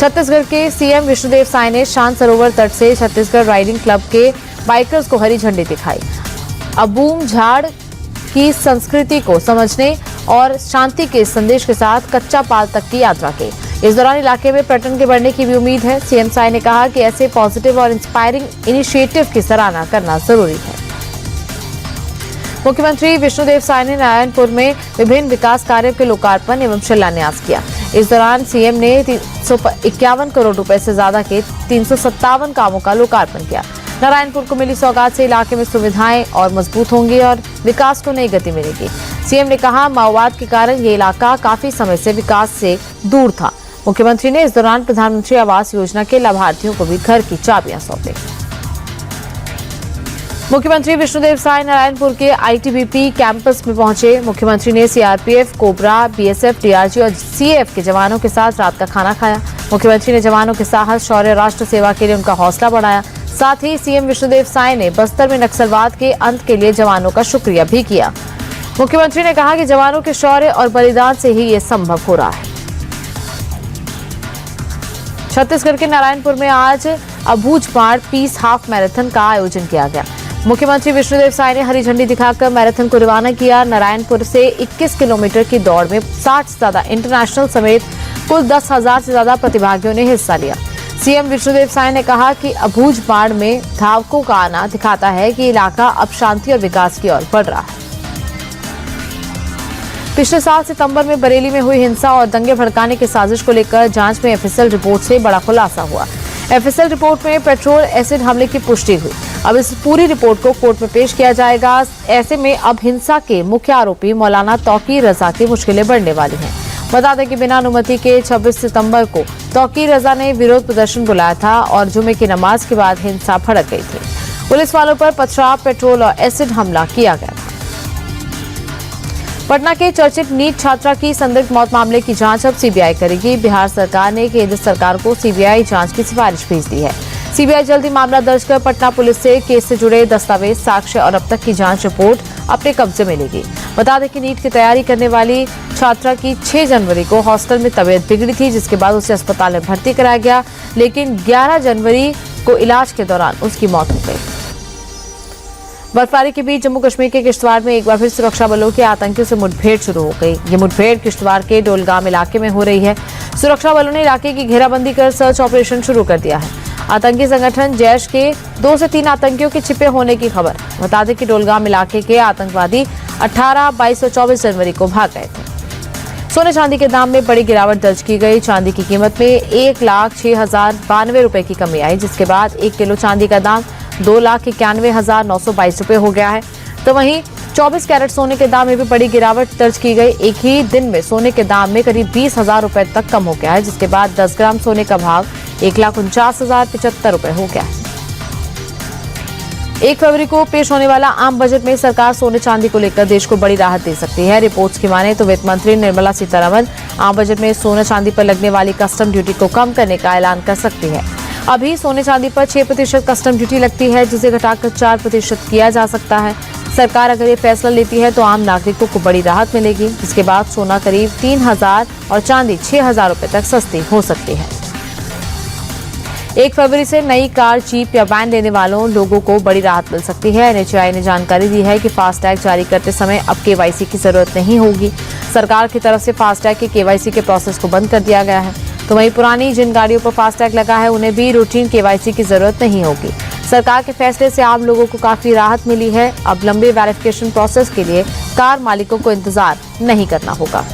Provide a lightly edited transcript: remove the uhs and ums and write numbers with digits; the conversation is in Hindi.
छत्तीसगढ़ के सीएम विष्णुदेव साय ने शांत सरोवर तट से छत्तीसगढ़ राइडिंग क्लब के बाइकर्स को हरी झंडी दिखाई। अबूम झाड़ की संस्कृति को समझने और शांति के संदेश के साथ कच्चा पाल तक की यात्रा की। इस दौरान इलाके में पर्यटन के बढ़ने की भी उम्मीद है। सीएम साय ने कहा कि ऐसे पॉजिटिव और इंस्पायरिंग इनिशिएटिव की सराहना करना जरूरी है। मुख्यमंत्री विष्णुदेव साय ने नारायणपुर में विभिन्न विकास कार्यों के लोकार्पण एवं शिलान्यास किया। इस दौरान सीएम ने 351 करोड़ रुपए से ज्यादा के 357 कामों का लोकार्पण किया। नारायणपुर को मिली सौगात से इलाके में सुविधाएं और मजबूत होंगी और विकास को नई गति मिलेगी। सीएम ने कहा, माओवाद के कारण ये इलाका काफी समय से विकास से दूर था। मुख्यमंत्री ने इस दौरान प्रधानमंत्री आवास योजना के लाभार्थियों को भी घर की चाबियां सौंपी। मुख्यमंत्री विष्णुदेव साय नारायणपुर के आईटीबीपी कैंपस में पहुंचे। मुख्यमंत्री ने सीआरपीएफ, कोबरा, बीएसएफ, डीआरजी और सीएएफ के जवानों के साथ रात का खाना खाया। मुख्यमंत्री ने जवानों के साहस, शौर्य, राष्ट्र सेवा के लिए उनका हौसला बढ़ाया। साथ ही सीएम विष्णुदेव साय ने बस्तर में नक्सलवाद के अंत के लिए जवानों का शुक्रिया भी किया। मुख्यमंत्री ने कहा कि जवानों के शौर्य और बलिदान से ही ये संभव हो रहा है। छत्तीसगढ़ के नारायणपुर में आज अबूझमाड़ पीस हाफ मैराथन का आयोजन किया गया। मुख्यमंत्री विष्णुदेव साय ने हरी झंडी दिखाकर मैराथन को रवाना किया। नारायणपुर से 21 किलोमीटर की दौड़ में 60 से ज्यादा इंटरनेशनल समेत कुल 10,000 से ज्यादा प्रतिभागियों ने हिस्सा लिया। सीएम विष्णुदेव साय ने कहा कि अबूझमाड़ में धावकों का आना दिखाता है कि इलाका अब शांति और विकास की ओर बढ़ रहा है। पिछले साल सितंबर में बरेली में हुई हिंसा और दंगे भड़काने की साजिश को लेकर जांच में एफएसएल रिपोर्ट से बड़ा खुलासा हुआ। एफएसएल रिपोर्ट में पेट्रोल एसिड हमले की पुष्टि हुई। अब इस पूरी रिपोर्ट को कोर्ट में पेश किया जाएगा। ऐसे में अब हिंसा के मुख्य आरोपी मौलाना तौकीर रजा की मुश्किलें बढ़ने वाली हैं। बता दें कि बिना अनुमति के 26 सितंबर को तौकीर रजा ने विरोध प्रदर्शन बुलाया था और जुमे की नमाज के बाद हिंसा भड़क गई थी। पुलिस वालों पर पथराव, पेट्रोल और एसिड हमला किया गया था। पटना के चर्चित नीट छात्रा की संदिग्ध मौत मामले की जांच अब सीबीआई करेगी। बिहार सरकार ने केंद्र सरकार को सीबीआई जांच की सिफारिश भेज दी है। सीबीआई जल्द ही मामला दर्ज कर पटना पुलिस से केस से जुड़े दस्तावेज, साक्ष्य और अब तक की जांच रिपोर्ट अपने कब्जे में लेगी। बता दें कि नीट की तैयारी करने वाली छात्रा की 6 जनवरी को हॉस्टल में तबीयत बिगड़ी थी, जिसके बाद उसे अस्पताल में भर्ती कराया गया, लेकिन 11 जनवरी को इलाज के दौरान उसकी मौत हो गई। बर्फबारी के बीच जम्मू कश्मीर के किश्तवाड़ में एक बार फिर सुरक्षा बलों के आतंकियों से मुठभेड़ शुरू हो गई। ये मुठभेड़ किश्तवाड़ के डोलगाम इलाके में हो रही है। सुरक्षा बलों ने इलाके की घेराबंदी कर सर्च ऑपरेशन शुरू कर दिया है। आतंकी संगठन जैश के 2 से 3 आतंकियों के छिपे होने की खबर। बता दें कि डोलगाम इलाके के आतंकवादी 18, 22 और 24 जनवरी को भाग गए थे। सोने चांदी के दाम में बड़ी गिरावट दर्ज की गई। चांदी की कीमत में 1,06,092 रुपए की कमी आई, जिसके बाद 1 किलो चांदी का दाम 2,91,922 रुपए हो गया है। तो वहीं 24 कैरेट सोने के दाम में भी बड़ी गिरावट दर्ज की गई। एक ही दिन में सोने के दाम में करीब 20,000 रुपए तक कम हो गया है, जिसके बाद 10 ग्राम सोने का भाव 1,49,075 रुपए हो गया है। 1 फरवरी को पेश होने वाला आम बजट में सरकार सोने चांदी को लेकर देश को बड़ी राहत दे सकती है। रिपोर्ट्स की माने तो वित्त मंत्री निर्मला सीतारमण आम बजट में सोना चांदी पर लगने वाली कस्टम ड्यूटी को कम करने का ऐलान कर सकती है। अभी सोने चांदी पर 6% कस्टम ड्यूटी लगती है, जिसे घटाकर 4% किया जा सकता है। सरकार अगर ये फैसला लेती है तो आम नागरिकों को बड़ी राहत मिलेगी, जिसके बाद सोना करीब 3,000 और चांदी 6,000 रुपए तक सस्ती हो सकती है। 1 फरवरी से नई कार, जीप या वैन लेने वालों लोगों को बड़ी राहत मिल सकती है। एनएचएआई ने जानकारी दी है कि फास्टैग जारी करते समय अब केवाईसी की जरूरत नहीं होगी। सरकार की तरफ से फास्टैग के केवाईसी के प्रोसेस को बंद कर दिया गया है। तो वहीं पुरानी जिन गाड़ियों पर फास्टैग लगा है उन्हें भी रूटीन केवाईसी की जरूरत नहीं होगी। सरकार के फैसले से आम लोगों को काफी राहत मिली है। अब लंबे वेरिफिकेशन प्रोसेस के लिए कार मालिकों को इंतजार नहीं करना होगा।